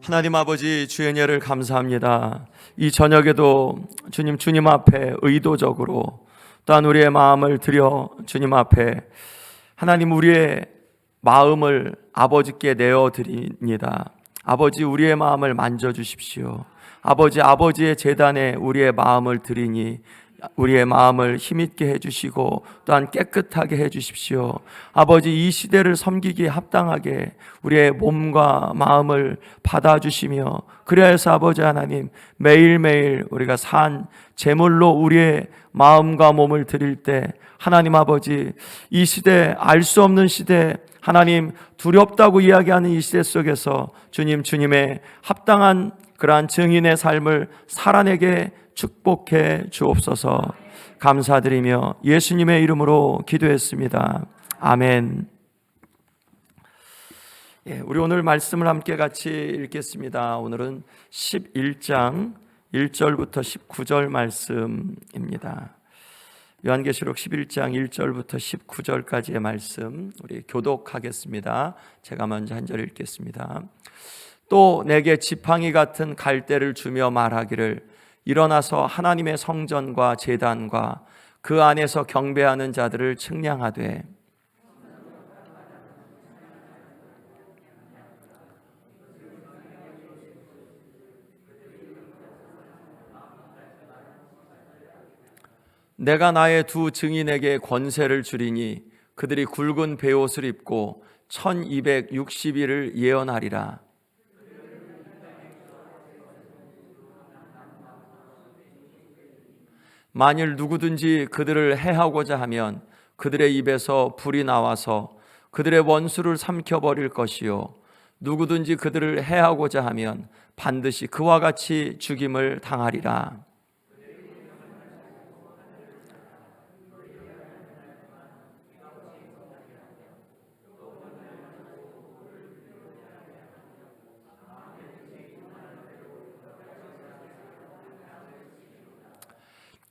하나님 아버지, 주의 은혜를 감사합니다. 이 저녁에도 주님 앞에 의도적으로 또한 우리의 마음을 드려 주님 앞에 하나님, 우리의 마음을 아버지께 내어드립니다. 아버지, 우리의 마음을 만져주십시오. 아버지의 제단에 우리의 마음을 드리니 우리의 마음을 힘있게 해주시고 또한 깨끗하게 해주십시오. 아버지, 이 시대를 섬기기에 합당하게 우리의 몸과 마음을 받아주시며, 그래서 아버지 하나님, 매일매일 우리가 산 제물로 우리의 마음과 몸을 드릴 때 하나님 아버지, 이 시대, 알 수 없는 시대, 하나님 두렵다고 이야기하는 이 시대 속에서 주님의 합당한 그러한 증인의 삶을 살아내게 축복해 주옵소서. 감사드리며 예수님의 이름으로 기도했습니다. 아멘. 우리 오늘 말씀을 함께 같이 읽겠습니다. 오늘은 11장 1절부터 19절 말씀입니다. 요한계시록 11장 1절부터 19절까지의 말씀 우리 교독하겠습니다. 제가 먼저 한 절 읽겠습니다. 또 내게 지팡이 같은 갈대를 주며 말하기를, 일어나서 하나님의 성전과 제단과 그 안에서 경배하는 자들을 측량하되 내가 나의 두 증인에게 권세를 주리니 그들이 굵은 베옷을 입고 1260일을 예언하리라. 만일 누구든지 그들을 해하고자 하면 그들의 입에서 불이 나와서 그들의 원수를 삼켜버릴 것이요, 누구든지 그들을 해하고자 하면 반드시 그와 같이 죽임을 당하리라.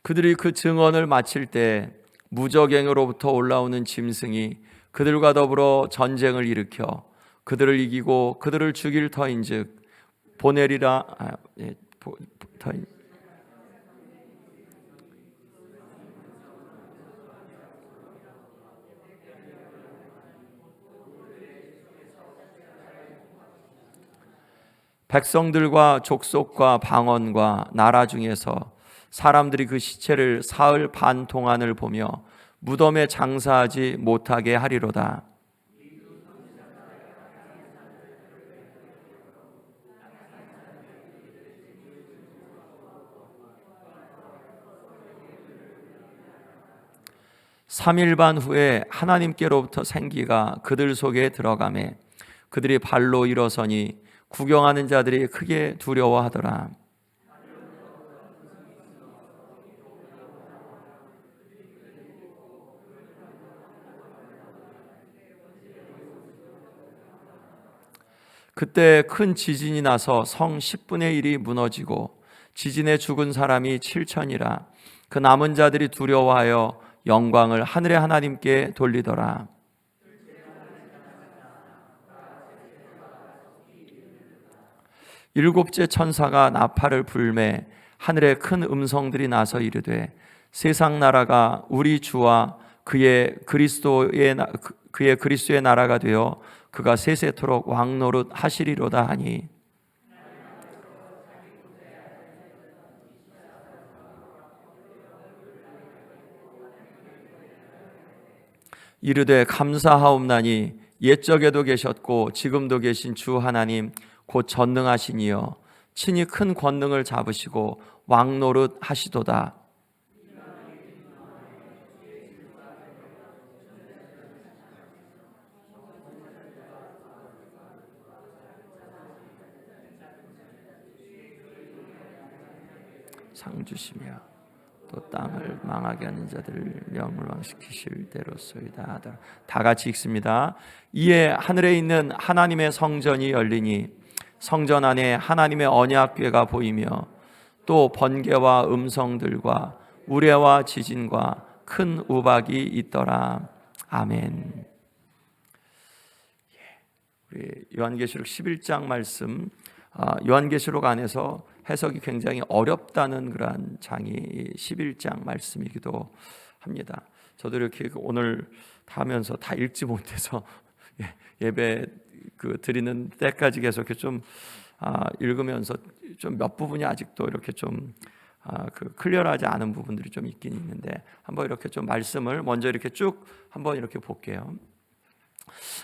그들이 그 증언을 마칠 때 무저갱으로부터 올라오는 짐승이 그들과 더불어 전쟁을 일으켜 그들을 이기고 그들을 죽일 터인즉 보내리라. 백성들과 족속과 방언과 나라 중에서 사람들이 그 시체를 사흘 반 동안을 보며 무덤에 장사하지 못하게 하리로다. 삼일 반 후에 하나님께로부터 생기가 그들 속에 들어가매 그들이 발로 일어서니 구경하는 자들이 크게 두려워하더라. 그때 큰 지진이 나서 성 10분의 1이 무너지고 지진에 죽은 사람이 7천이라. 그 남은 자들이 두려워하여 영광을 하늘의 하나님께 돌리더라. 일곱째 천사가 나팔을 불매 하늘에 큰 음성들이 나서 이르되, 세상 나라가 우리 주와 그의 그리스도의 나라가 되어 그가 세세토록 왕노릇 하시리로다 하니, 이르되 감사하옵나니 옛적에도 계셨고 지금도 계신 주 하나님 곧 전능하시니여 친히 큰 권능을 잡으시고 왕노릇 하시도다. 상 주시며 또 땅을 망하게 하는 자들을 멸망시키실 대로소이다. 다 같이 읽습니다. 이에 하늘에 있는 하나님의 성전이 열리니 성전 안에 하나님의 언약궤가 보이며 또 번개와 음성들과 우레와 지진과 큰 우박이 있더라. 아멘. 우리 요한계시록 11장 말씀 요한계시록 안에서 해석이 굉장히 어렵다는 그러한 장이 11장 말씀이기도 합니다. 저도 이렇게 오늘 다 하면서 다 읽지 못해서 예배 드리는 때까지 계속 좀 읽으면서 좀 몇 부분이 아직도 이렇게 좀 클리어하지 않은 부분들이 좀 있긴 있는데, 한번 이렇게 좀 말씀을 먼저 이렇게 쭉 한번 이렇게 볼게요.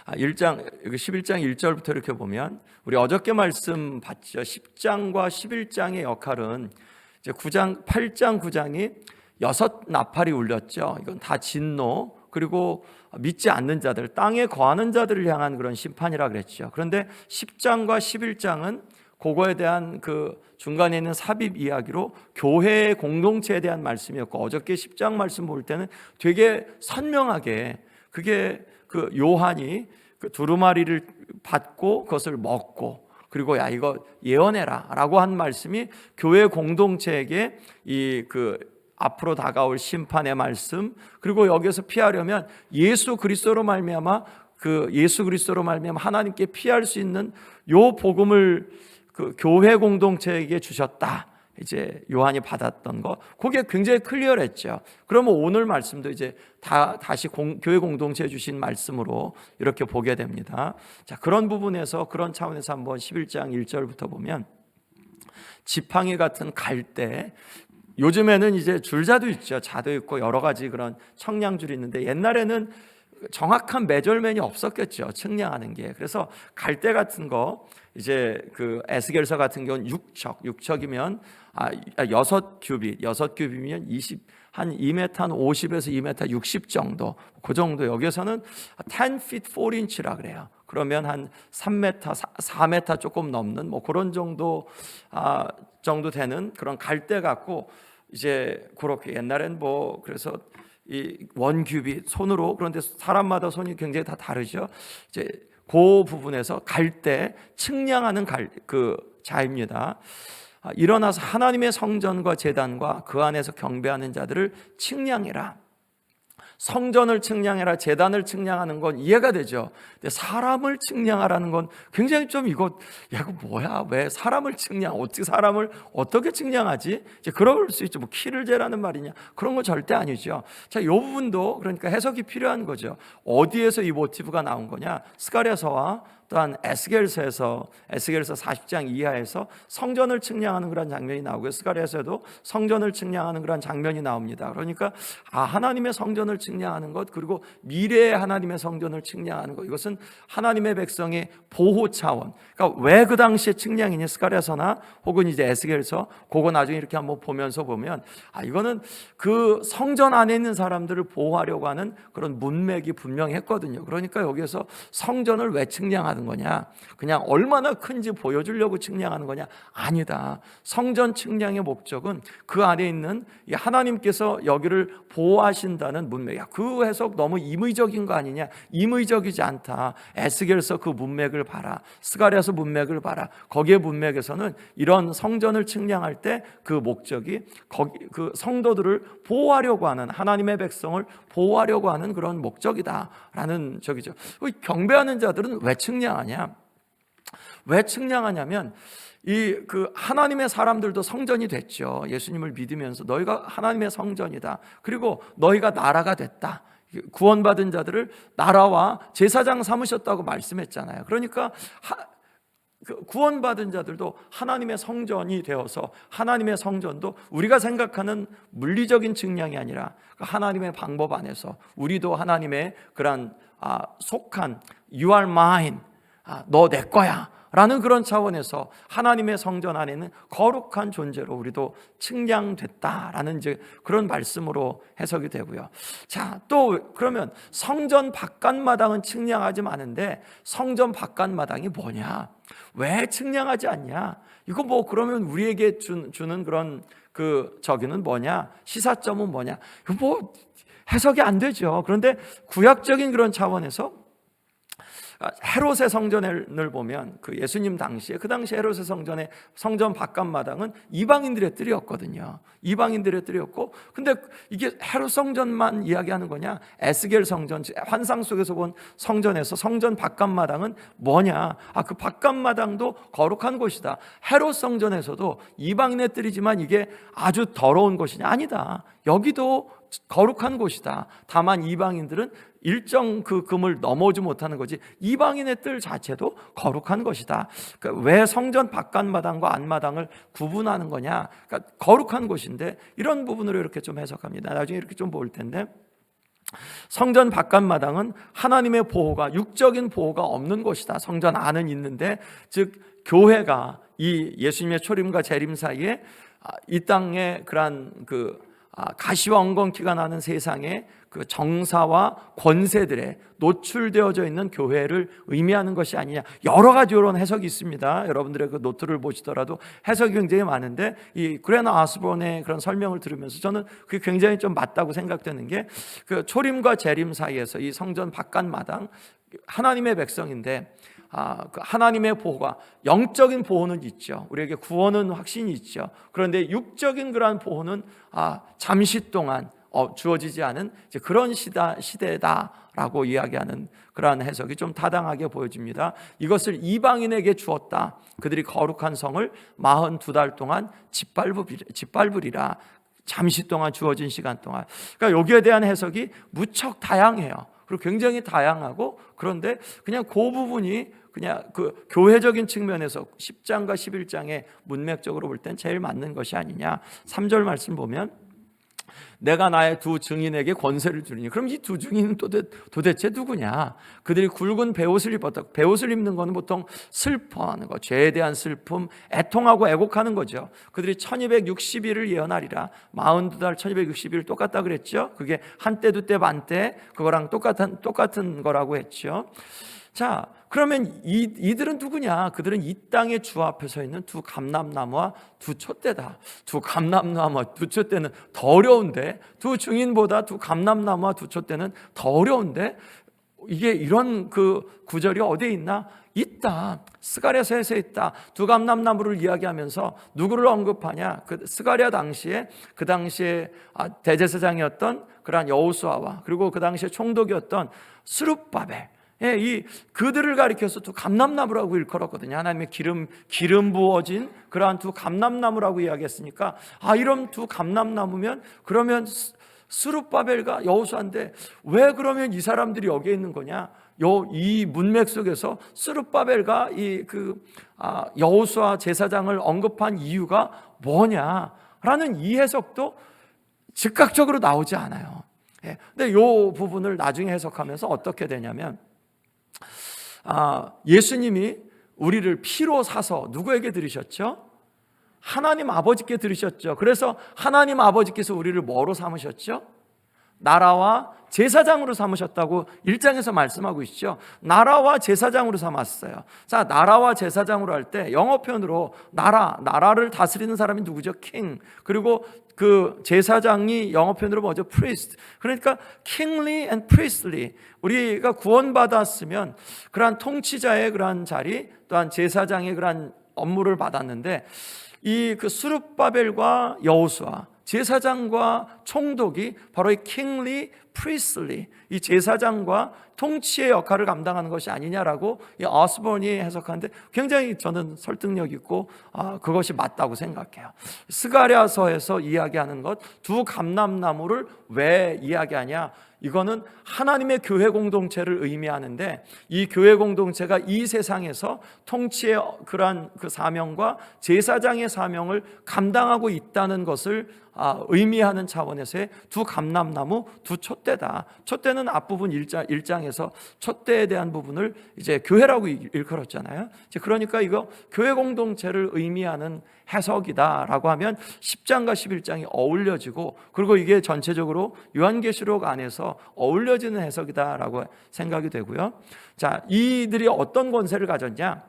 11장 1절부터 이렇게 보면, 우리 어저께 말씀 봤죠. 10장과 11장의 역할은 이제 8장 9장이 6나팔이 울렸죠. 이건 다 진노, 그리고 믿지 않는 자들, 땅에 거하는 자들을 향한 그런 심판이라 그랬죠. 그런데 10장과 11장은 그거에 대한 그 중간에 있는 삽입 이야기로 교회의 공동체에 대한 말씀이었고, 어저께 10장 말씀 볼 때는 되게 선명하게 그게 그 요한이 그 두루마리를 받고 그것을 먹고, 그리고 야 이거 예언해라 라고 한 말씀이 교회 공동체에게 앞으로 다가올 심판의 말씀, 그리고 여기서 피하려면 예수 그리스도로 말미암아 하나님께 피할 수 있는 요 복음을 그 교회 공동체에게 주셨다. 이제 요한이 받았던 거, 그게 굉장히 클리어했죠. 그러면 오늘 말씀도 이제 다시 교회 공동체에 주신 말씀으로 이렇게 보게 됩니다. 자, 그런 부분에서, 그런 차원에서 한번 11장 1절부터 보면, 지팡이 같은 갈대, 요즘에는 이제 줄자도 있죠. 자도 있고 여러 가지 그런 청량줄이 있는데, 옛날에는 정확한 메저먼이 없었겠죠. 측량하는 게. 그래서 갈대 같은 거, 이제 그 에스겔서 같은 경우는 6척이면 6큐빗이면 2m, 한 50에서 2m 60 정도, 그 정도. 여기서는 10 feet 4inch라 그래요. 그러면 한 3m, 4m 조금 넘는 뭐 그런 정도 되는 그런 갈대 갖고, 이제 그렇게 옛날엔 뭐 그래서 이 원큐빗 손으로, 그런데 사람마다 손이 굉장히 다 다르죠. 이제 그 부분에서 갈대 측량하는 자입니다. 일어나서 하나님의 성전과 제단과 그 안에서 경배하는 자들을 측량해라. 성전을 측량해라, 제단을 측량하는 건 이해가 되죠. 근데 사람을 측량하라는 건 굉장히 좀 이거 뭐야? 왜 사람을 사람을 어떻게 측량하지? 이제 그럴 수 있죠. 뭐 키를 재라는 말이냐? 그런 거 절대 아니죠. 자, 이 부분도 그러니까 해석이 필요한 거죠. 어디에서 이 모티브가 나온 거냐? 스가랴서와 또한 에스겔서에서 40장 이하에서 성전을 측량하는 그런 장면이 나오고요. 스가랴서에도 성전을 측량하는 그런 장면이 나옵니다. 그러니까 하나님의 성전을 측량하는 것, 그리고 미래의 하나님의 성전을 측량하는 것, 이것은 하나님의 백성의 보호 차원. 그러니까 왜 그 당시에 측량이냐? 스가랴서나 혹은 이제 에스겔서, 그거 나중에 이렇게 한번 보면서 보면 이거는 그 성전 안에 있는 사람들을 보호하려고 하는 그런 문맥이 분명했거든요. 그러니까 여기에서 성전을 왜 측량하는 거냐? 그냥 얼마나 큰지 보여주려고 측량하는 거냐? 아니다. 성전 측량의 목적은 그 안에 있는 하나님께서 여기를 보호하신다는 문맥이야. 그 해석 너무 임의적인 거 아니냐? 임의적이지 않다. 에스겔서 그 문맥을 봐라. 스가랴서 문맥을 봐라. 거기에 문맥에서는 이런 성전을 측량할 때 그 목적이 그 성도들을 보호하려고 하는, 하나님의 백성을 보호하려고 하는 그런 목적이다라는 적이죠. 경배하는 자들은 왜 측량하냐? 왜 측량하냐면 하나님의 사람들도 성전이 됐죠. 예수님을 믿으면서 너희가 하나님의 성전이다. 그리고 너희가 나라가 됐다. 구원받은 자들을 나라와 제사장 삼으셨다고 말씀했잖아요. 그러니까 구원받은 자들도 하나님의 성전이 되어서, 하나님의 성전도 우리가 생각하는 물리적인 측량이 아니라 하나님의 방법 안에서 우리도 하나님의 그런 속한 You are mine, 너 내 거야 라는 그런 차원에서 하나님의 성전 안에는 거룩한 존재로 우리도 측량됐다라는 이제 그런 말씀으로 해석이 되고요. 자, 또 그러면 성전 바깥마당은 측량하지 않은데 성전 바깥마당이 뭐냐? 왜 측량하지 않냐? 이거 뭐 그러면 우리에게 주는 그런 저기는 뭐냐? 시사점은 뭐냐? 이거 뭐 해석이 안 되죠. 그런데 구약적인 그런 차원에서 헤롯의 성전을 보면 그 예수님 당시에 그 당시 헤롯의 성전의 성전 바깥마당은 이방인들의 뜰이었거든요. 이방인들의 뜰이었고, 근데 이게 헤롯 성전만 이야기하는 거냐? 에스겔 성전, 환상 속에서 본 성전에서 성전 바깥마당은 뭐냐? 그 바깥마당도 거룩한 곳이다. 헤롯 성전에서도 이방인의 뜰이지만 이게 아주 더러운 곳이냐? 아니다. 여기도 거룩한 곳이다. 다만 이방인들은 일정 그 금을 넘어오지 못하는 거지, 이방인의 뜰 자체도 거룩한 것이다. 그러니까 왜 성전 바깥마당과 안마당을 구분하는 거냐? 그러니까 거룩한 곳인데, 이런 부분으로 이렇게 좀 해석합니다. 나중에 이렇게 좀 볼 텐데, 성전 바깥마당은 하나님의 보호가, 육적인 보호가 없는 곳이다. 성전 안은 있는데, 즉 교회가 이 예수님의 초림과 재림 사이에 이 땅에 그러한 가시와 엉겅퀴가 나는 세상에 그 정사와 권세들에 노출되어져 있는 교회를 의미하는 것이 아니냐. 여러 가지 이런 해석이 있습니다. 여러분들의 그 노트를 보시더라도 해석이 굉장히 많은데, 이 그레너 아스본의 그런 설명을 들으면서 저는 그게 굉장히 좀 맞다고 생각되는 게, 그 초림과 재림 사이에서 이 성전 바깥마당, 하나님의 백성인데 그 하나님의 보호가, 영적인 보호는 있죠. 우리에게 구원은 확신이 있죠. 그런데 육적인 그러한 보호는 잠시 동안 주어지지 않은 이제 그런 시대다라고 이야기하는 그러한 해석이 좀 타당하게 보여집니다. 이것을 이방인에게 주었다. 그들이 거룩한 성을 42달 동안 짓밟으리라. 잠시 동안 주어진 시간 동안. 그러니까 여기에 대한 해석이 무척 다양해요. 그리고 굉장히 다양하고, 그런데 그냥 그 부분이 그냥 그 교회적인 측면에서 10장과 11장의 문맥적으로 볼 땐 제일 맞는 것이 아니냐. 3절 말씀 보면, 내가 나의 두 증인에게 권세를 주리니. 그럼 이 두 증인은 도대체 누구냐? 그들이 굵은 베옷을 입었다. 베옷을 입는 것은 보통 슬퍼하는 것, 죄에 대한 슬픔, 애통하고 애곡하는 거죠. 그들이 1260일을 예언하리라. 42달 1260일 똑같다 그랬죠. 그게 한때 두때 반때 그거랑 똑같은 거라고 했죠. 자, 그러면 이들은 누구냐? 그들은 이 땅의 주 앞에 서 있는 두 감람나무와 두 촛대다. 두 감람나무와 두 촛대는 더 어려운데, 두 증인보다 두 감람나무와 두 촛대는 더 어려운데, 이게 이런 그 구절이 어디에 있나? 있다. 스가랴서에서 있다. 두 감람나무를 이야기하면서 누구를 언급하냐? 그 스가랴 당시에 대제사장이었던 그러한 여호수아와, 그리고 그 당시에 총독이었던 스룹바벨, 그들을 가리켜서 두 감람나무라고 일컬었거든요. 하나님의 기름 부어진 그러한 두 감람나무라고 이야기했으니까, 이런 두 감람나무면 그러면 스룹바벨과 여호수아인데, 왜 그러면 이 사람들이 여기에 있는 거냐? 이 문맥 속에서 스룹바벨과 여호수아 제사장을 언급한 이유가 뭐냐라는 이 해석도 즉각적으로 나오지 않아요. 근데 이 부분을 나중에 해석하면서 어떻게 되냐면, 예수님이 우리를 피로 사서 누구에게 들으셨죠? 하나님 아버지께 들으셨죠. 그래서 하나님 아버지께서 우리를 뭐로 삼으셨죠? 나라와 제사장으로 삼으셨다고 1장에서 말씀하고 있죠. 나라와 제사장으로 삼았어요. 자, 나라와 제사장으로 할 때 영어 표현으로 나라를 다스리는 사람이 누구죠? king. 그리고 그 제사장이 영어 표현으로 뭐죠? priest. 그러니까 kingly and priestly. 우리가 구원받았으면 그러한 통치자의 그러한 자리, 또한 제사장의 그러한 업무를 받았는데, 그 스룹바벨과 여호수아, 제사장과 총독이 바로 이 킹리 프리슬리, 이 제사장과 통치의 역할을 감당하는 것이 아니냐라고 이 어스본이 해석하는데, 굉장히 저는 설득력 있고 그것이 맞다고 생각해요. 스가랴서에서 이야기하는 것, 두 감람나무를 왜 이야기하냐? 이거는 하나님의 교회 공동체를 의미하는데, 이 교회 공동체가 이 세상에서 통치의 그러한 그 사명과 제사장의 사명을 감당하고 있다는 것을 의미하는 차원에서의 두 감람나무, 두 촛대다. 촛대는 앞부분 1장에서 촛대에 대한 부분을 이제 교회라고 일컬었잖아요. 그러니까 이거 교회 공동체를 의미하는 해석이다라고 하면 10장과 11장이 어울려지고, 그리고 이게 전체적으로 요한계시록 안에서 어울려지는 해석이다라고 생각이 되고요. 자, 이들이 어떤 권세를 가졌냐?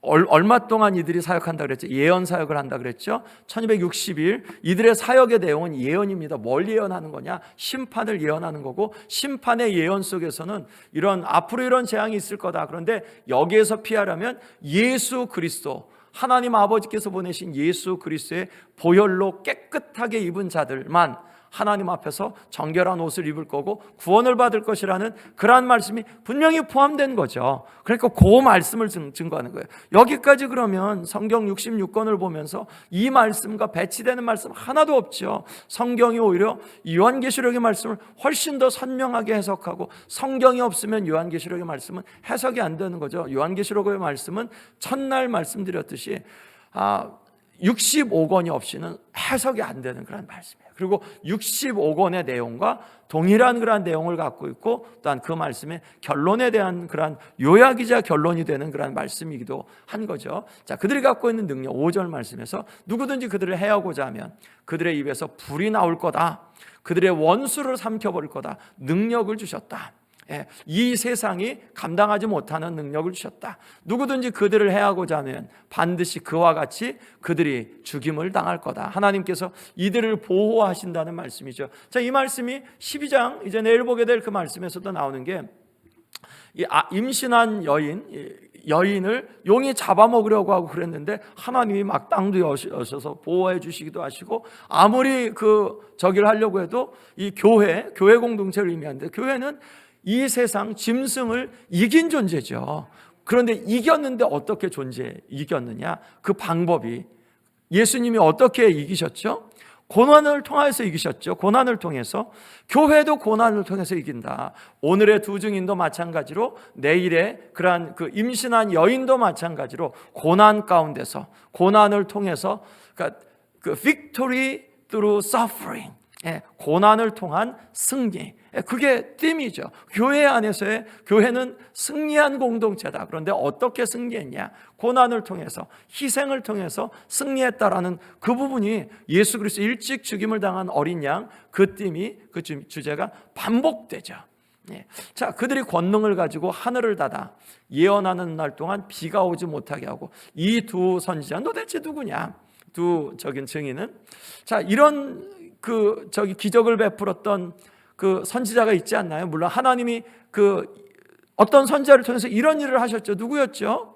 얼마 동안 이들이 사역한다 그랬죠? 예언 사역을 한다 그랬죠? 1260일. 이들의 사역의 내용은 예언입니다. 뭘 예언하는 거냐? 심판을 예언하는 거고, 심판의 예언 속에서는 앞으로 이런 재앙이 있을 거다. 그런데 여기에서 피하려면 예수 그리스도, 하나님 아버지께서 보내신 예수 그리스도의 보혈로 깨끗하게 입은 자들만 하나님 앞에서 정결한 옷을 입을 거고 구원을 받을 것이라는 그러한 말씀이 분명히 포함된 거죠. 그러니까 그 말씀을 증거하는 거예요. 여기까지 그러면 성경 66권을 보면서 이 말씀과 배치되는 말씀 하나도 없죠. 성경이 오히려 요한계시록의 말씀을 훨씬 더 선명하게 해석하고, 성경이 없으면 요한계시록의 말씀은 해석이 안 되는 거죠. 요한계시록의 말씀은 첫날 말씀드렸듯이 65권이 없이는 해석이 안 되는 그런 말씀이에요. 그리고 65권의 내용과 동일한 그런 내용을 갖고 있고, 또한 그 말씀의 결론에 대한 그런 요약이자 결론이 되는 그런 말씀이기도 한 거죠. 자, 그들이 갖고 있는 능력, 5절 말씀에서 누구든지 그들을 해하고자 하면 그들의 입에서 불이 나올 거다, 그들의 원수를 삼켜버릴 거다, 능력을 주셨다. 이 세상이 감당하지 못하는 능력을 주셨다. 누구든지 그들을 해하고자 하면 반드시 그와 같이 그들이 죽임을 당할 거다. 하나님께서 이들을 보호하신다는 말씀이죠. 자, 이 말씀이 12장, 이제 내일 보게 될 그 말씀에서도 나오는 게, 임신한 여인을 용이 잡아먹으려고 하고 그랬는데 하나님이 막 땅도 여셔서 보호해 주시기도 하시고, 아무리 저기를 하려고 해도 이 교회 공동체를 의미하는데, 교회는 이 세상 짐승을 이긴 존재죠. 그런데 이겼는데 어떻게 이겼느냐? 그 방법이, 예수님이 어떻게 이기셨죠? 고난을 통해서 이기셨죠. 고난을 통해서. 교회도 고난을 통해서 이긴다. 오늘의 두 증인도 마찬가지로, 내일의 그러한 임신한 여인도 마찬가지로 고난 가운데서, 고난을 통해서, 그러니까 victory through suffering, 고난을 통한 승리, 그게 띠이죠. 교회 안에서의, 교회는 승리한 공동체다. 그런데 어떻게 승리했냐? 고난을 통해서, 희생을 통해서 승리했다라는 그 부분이 예수 그리스도 일찍 죽임을 당한 어린 양, 그 띠이, 그 주제가 반복되죠. 자, 그들이 권능을 가지고 하늘을 닫아 예언하는 날 동안 비가 오지 못하게 하고, 이 두 선지자 도대체 누구냐? 두 증인은, 자, 이런 기적을 베풀었던 그 선지자가 있지 않나요? 물론 하나님이 어떤 선지자를 통해서 이런 일을 하셨죠. 누구였죠?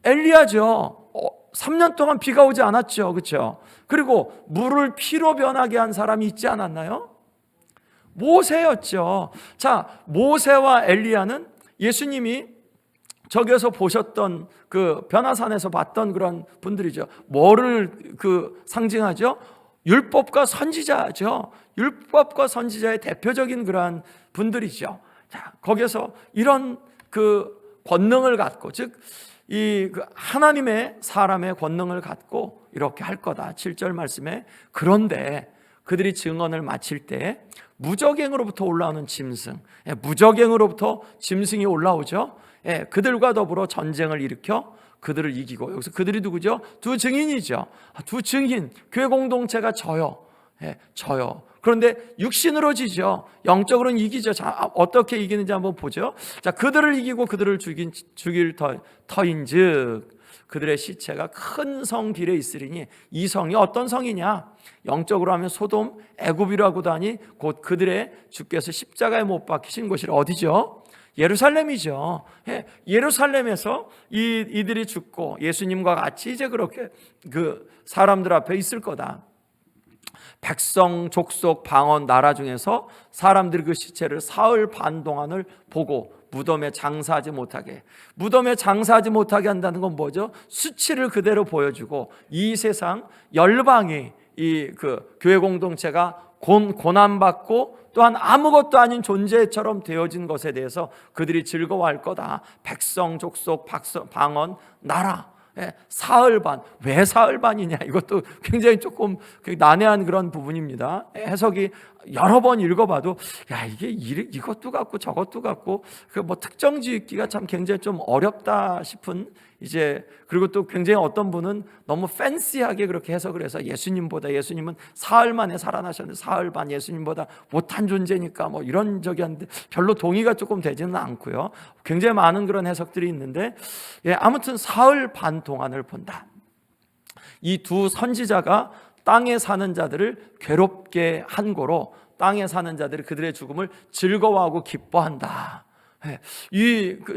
엘리야죠. 3년 동안 비가 오지 않았죠. 그렇죠? 그리고 물을 피로 변하게 한 사람이 있지 않았나요? 모세였죠. 자, 모세와 엘리야는 예수님이 저기에서 보셨던 변화산에서 봤던 그런 분들이죠. 뭐를 상징하죠? 율법과 선지자죠. 율법과 선지자의 대표적인 그러한 분들이죠. 자, 거기에서 이런 권능을 갖고, 즉 하나님의 사람의 권능을 갖고 이렇게 할 거다. 7절 말씀에, 그런데 그들이 증언을 마칠 때 무적행으로부터 올라오는 짐승, 무적행으로부터 짐승이 올라오죠. 그들과 더불어 전쟁을 일으켜 그들을 이기고, 여기서 그들이 누구죠? 두 증인이죠. 두 증인, 교회 공동체가 저요. 저요. 그런데 육신으로 지죠. 영적으로는 이기죠. 자, 어떻게 이기는지 한번 보죠. 자, 그들을 이기고 그들을 죽일 터인즉 그들의 시체가 큰 성 길에 있으리니, 이 성이 어떤 성이냐? 영적으로 하면 소돔, 애굽이라고도 하니 곧 그들의 주께서 십자가에 못 박히신 곳이 어디죠? 예루살렘이죠. 예루살렘에서 이들이 죽고 예수님과 같이 이제 그렇게 사람들 앞에 있을 거다. 백성, 족속, 방언, 나라 중에서 사람들이 그 시체를 사흘 반 동안을 보고 무덤에 장사하지 못하게. 무덤에 장사하지 못하게 한다는 건 뭐죠? 수치를 그대로 보여주고, 이 세상 열방이 교회 공동체가 고난받고 또한 아무것도 아닌 존재처럼 되어진 것에 대해서 그들이 즐거워할 거다. 백성, 족속, 방언, 나라. 사흘 반. 왜 사흘 반이냐? 이것도 굉장히 조금 난해한 그런 부분입니다. 해석이 여러 번 읽어봐도 야 이게 이것도 같고 저것도 같고 그 뭐 특정 지기가 참 굉장히 좀 어렵다 싶은 이제 그리고 또 굉장히 어떤 분은 너무 팬시하게 그렇게 해석을 해서 예수님은 사흘 만에 살아나셨는데 사흘 반 예수님보다 못한 존재니까 뭐 이런 적이 한데 별로 동의가 조금 되지는 않고요. 굉장히 많은 그런 해석들이 있는데 아무튼 사흘 반 동안을 본다. 이 두 선지자가 땅에 사는 자들을 괴롭게 한 거로 땅에 사는 자들이 그들의 죽음을 즐거워하고 기뻐한다.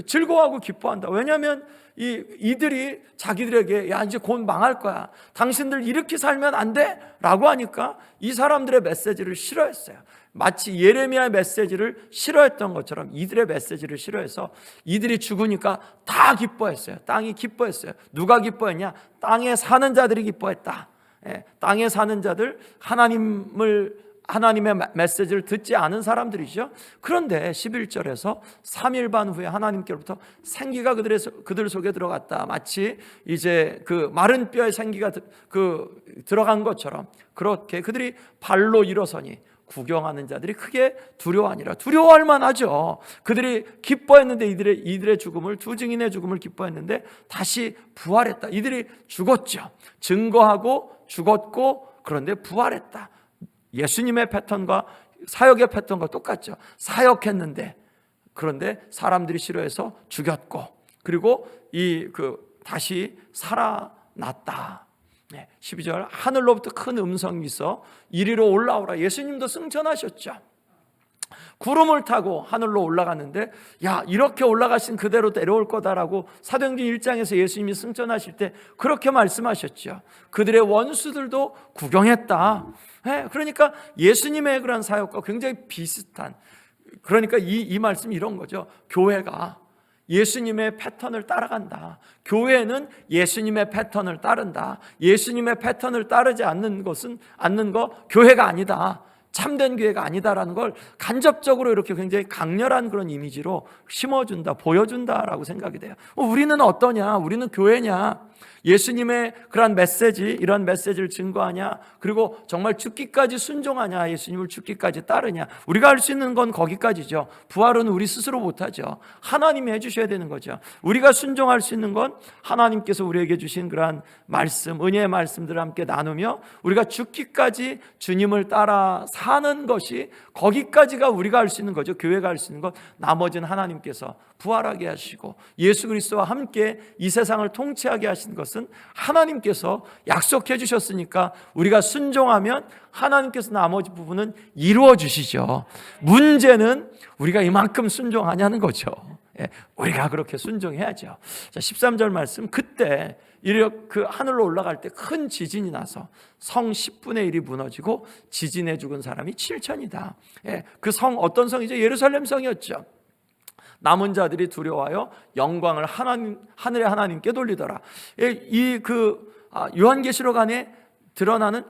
즐거워하고 기뻐한다. 왜냐하면 이들이 자기들에게 야 이제 곧 망할 거야, 당신들 이렇게 살면 안 돼 라고 하니까 이 사람들의 메시지를 싫어했어요. 마치 예레미야의 메시지를 싫어했던 것처럼 이들의 메시지를 싫어해서 이들이 죽으니까 다 기뻐했어요. 땅이 기뻐했어요. 누가 기뻐했냐? 땅에 사는 자들이 기뻐했다. 땅에 사는 자들, 하나님의 메시지를 듣지 않은 사람들이죠. 그런데 11절에서 3일 반 후에 하나님께로부터 생기가 그들 속에 들어갔다. 마치 이제 그 마른 뼈에 생기가 들어간 것처럼 그렇게 그들이 발로 일어서니 구경하는 자들이 크게 두려워하니라. 두려워할 만하죠. 그들이 기뻐했는데 이들의 죽음을, 두 증인의 죽음을 기뻐했는데 다시 부활했다. 이들이 죽었죠. 증거하고 죽었고 그런데 부활했다. 예수님의 패턴과 사역의 패턴과 똑같죠. 사역했는데 그런데 사람들이 싫어해서 죽였고 그리고 다시 살아났다. 12절 하늘로부터 큰 음성이 있어 이리로 올라오라. 예수님도 승천하셨죠. 구름을 타고 하늘로 올라갔는데 야 이렇게 올라가신 그대로 내려올 거다라고 사도행전 1장에서 예수님이 승천하실 때 그렇게 말씀하셨죠. 그들의 원수들도 구경했다. 그러니까 예수님의 그런 사역과 굉장히 비슷한, 그러니까 이 말씀이 이런 거죠. 교회가 예수님의 패턴을 따라간다. 교회는 예수님의 패턴을 따른다. 예수님의 패턴을 따르지 않는 거 교회가 아니다. 참된 교회가 아니다라는 걸 간접적으로 이렇게 굉장히 강렬한 그런 이미지로 심어준다, 보여준다라고 생각이 돼요. 우리는 어떠냐? 우리는 교회냐? 예수님의 그런 메시지, 이런 메시지를 증거하냐? 그리고 정말 죽기까지 순종하냐? 예수님을 죽기까지 따르냐? 우리가 할 수 있는 건 거기까지죠. 부활은 우리 스스로 못하죠. 하나님이 해주셔야 되는 거죠. 우리가 순종할 수 있는 건 하나님께서 우리에게 주신 그러한 말씀, 은혜의 말씀들을 함께 나누며 우리가 죽기까지 주님을 따라 사는 것이, 거기까지가 우리가 할 수 있는 거죠. 교회가 할 수 있는 것. 나머지는 하나님께서 부활하게 하시고 예수 그리스도와 함께 이 세상을 통치하게 하신 것은 하나님께서 약속해 주셨으니까 우리가 순종하면 하나님께서 나머지 부분은 이루어 주시죠. 문제는 우리가 이만큼 순종하냐는 거죠. 우리가 그렇게 순종해야죠. 자, 13절 말씀, 그때 그 하늘로 올라갈 때 큰 지진이 나서 성 10분의 1이 무너지고 지진에 죽은 사람이 7천이다. 그 성 어떤 성이죠? 예루살렘 성이었죠. 남은 자들이 두려워하여 영광을 하늘의 하나님께 돌리더라. 요한계시록 안에 드러나는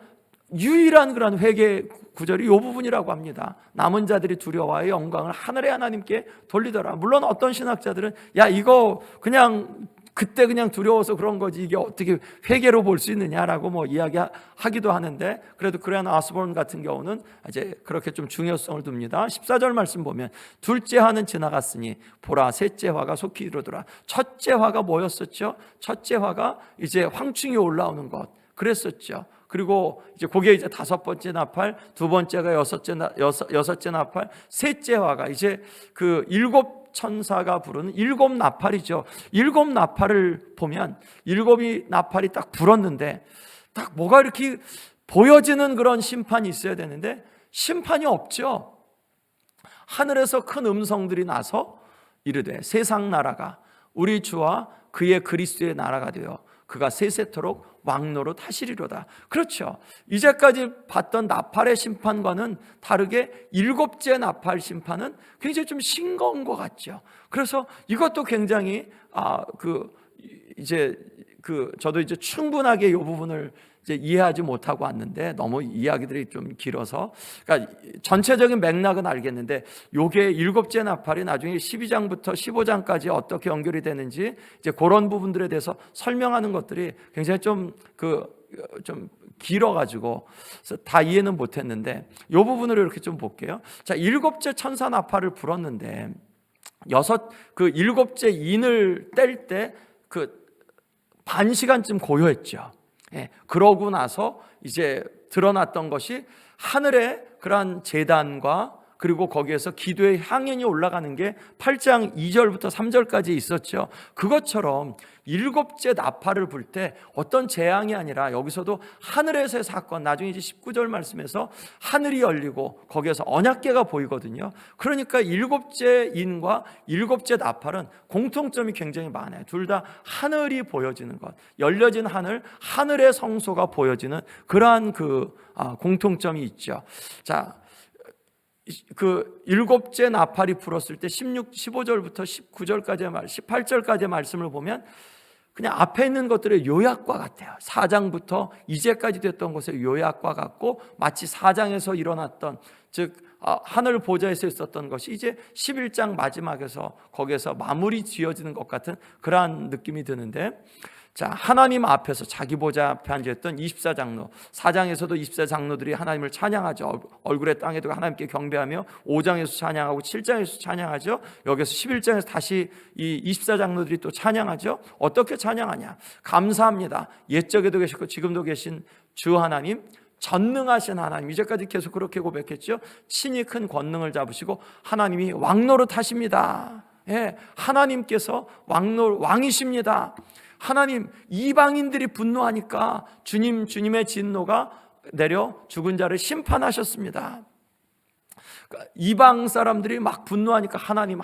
유일한 그런 회개 구절이 이 부분이라고 합니다. 남은 자들이 두려워하여 영광을 하늘의 하나님께 돌리더라. 물론 어떤 신학자들은 야 이거 그냥 그때 그냥 두려워서 그런 거지 이게 어떻게 회개로 볼 수 있느냐라고 뭐 이야기하기도 하는데, 그래도 그레안 아스본 같은 경우는 이제 그렇게 좀 중요성을 둡니다. 14절 말씀 보면 둘째 화는 지나갔으니 보라 셋째 화가 속히 이르더라. 첫째 화가 뭐였었죠? 첫째 화가 이제 황충이 올라오는 것 그랬었죠. 그리고 이제 그게 이제 다섯 번째 나팔, 두 번째가 여섯째 나팔, 셋째 화가 이제 그 일곱 천사가 부르는 일곱 나팔이죠. 일곱 나팔을 보면 일곱이 나팔이 딱 불었는데 딱 뭐가 이렇게 보여지는 그런 심판이 있어야 되는데 심판이 없죠. 하늘에서 큰 음성들이 나서 이르되 세상 나라가 우리 주와 그의 그리스도의 나라가 되어 그가 세세토록 왕노릇 하시리로다. 그렇죠. 이제까지 봤던 나팔의 심판과는 다르게 일곱째 나팔 심판은 굉장히 좀 싱거운 것 같죠. 그래서 이것도 굉장히 저도 이제 충분하게 이 부분을 이제 이해하지 못하고 왔는데 너무 이야기들이 좀 길어서, 그러니까 전체적인 맥락은 알겠는데 요게 일곱째 나팔이 나중에 12장부터 15장까지 어떻게 연결이 되는지 이제 그런 부분들에 대해서 설명하는 것들이 굉장히 좀 좀 길어가지고 다 이해는 못했는데 이 부분을 이렇게 좀 볼게요. 자, 일곱째 천사 나팔을 불었는데 일곱째 인을 뗄 때 반 시간쯤 고요했죠. 예, 그러고 나서 이제 드러났던 것이 하늘의 그러한 제단과 그리고 거기에서 기도의 향연이 올라가는 게 8장 2절부터 3절까지 있었죠. 그것처럼 일곱째 나팔을 불 때 어떤 재앙이 아니라 여기서도 하늘에서의 사건, 나중에 이제 19절 말씀에서 하늘이 열리고 거기에서 언약궤가 보이거든요. 그러니까 일곱째 인과 일곱째 나팔은 공통점이 굉장히 많아요. 둘 다 하늘이 보여지는 것, 열려진 하늘, 하늘의 성소가 보여지는 그러한 공통점이 있죠. 자, 일곱째 나팔이 불었을 때 15절부터 19절까지의 18절까지의 말씀을 보면 그냥 앞에 있는 것들의 요약과 같아요. 4장부터 이제까지 됐던 것의 요약과 같고 마치 4장에서 일어났던 즉 하늘 보좌에서 있었던 것이 이제 11장 마지막에서 거기에서 마무리 지어지는 것 같은 그러한 느낌이 드는데, 자, 하나님 앞에서 자기 보좌 앞에 앉아있던 24장로, 4장에서도 24장로들이 하나님을 찬양하죠. 얼굴에 땅에 두고 하나님께 경배하며 5장에서 찬양하고 7장에서 찬양하죠. 여기서 11장에서 다시 이 24장로들이 또 찬양하죠. 어떻게 찬양하냐? 감사합니다. 옛적에도 계시고 지금도 계신 주 하나님, 전능하신 하나님, 이제까지 계속 그렇게 고백했죠. 친히 큰 권능을 잡으시고 하나님이 왕노릇하십니다. 예, 하나님께서 왕이십니다. 하나님, 이방인들이 분노하니까 주님의 진노가 내려 죽은 자를 심판하셨습니다. 이방 사람들이 막 분노하니까 하나님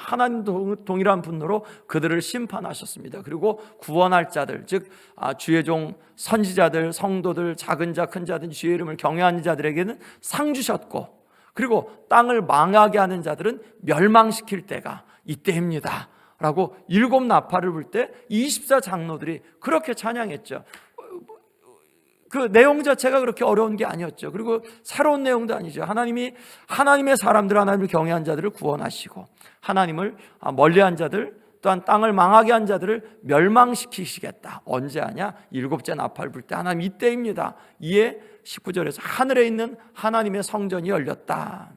동일한 분노로 그들을 심판하셨습니다. 그리고 구원할 자들, 즉 주의 종 선지자들, 성도들, 작은 자 큰 자든 주의 이름을 경외하는 자들에게는 상 주셨고, 그리고 땅을 망하게 하는 자들은 멸망시킬 때가 이때입니다 라고 일곱 나팔을 불 때 24장로들이 그렇게 찬양했죠. 그 내용 자체가 그렇게 어려운 게 아니었죠. 그리고 새로운 내용도 아니죠. 하나님의 사람들, 하나님을 경외한 자들을 구원하시고 하나님을 멀리한 자들, 또한 땅을 망하게 한 자들을 멸망시키시겠다. 언제 하냐? 일곱째 나팔 불 때 하나님 이때입니다. 이에 19절에서 하늘에 있는 하나님의 성전이 열렸다.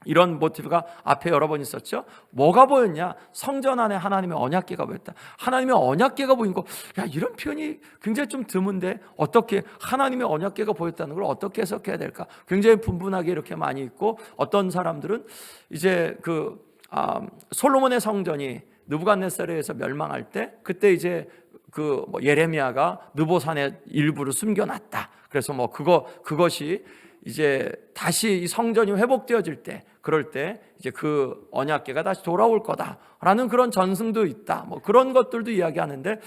이런 모티브가 앞에 여러 번 있었죠. 뭐가 보였냐? 성전 안에 하나님의 언약궤가 보였다. 하나님의 언약궤가 보인 거, 야, 이런 표현이 굉장히 좀 드문데 어떻게 하나님의 언약궤가 보였다는 걸 어떻게 해석해야 될까? 굉장히 분분하게 이렇게 많이 있고, 어떤 사람들은 이제 솔로몬의 성전이 느부갓네살에 의해서 멸망할 때, 그때 이제 예레미야가 느보산에 일부를 숨겨놨다. 그래서 그것이 이제 다시 이 성전이 회복되어질 때, 그럴 때 이제 그 언약궤가 다시 돌아올 거다라는 그런 전승도 있다. 그런 것들도 이야기하는데,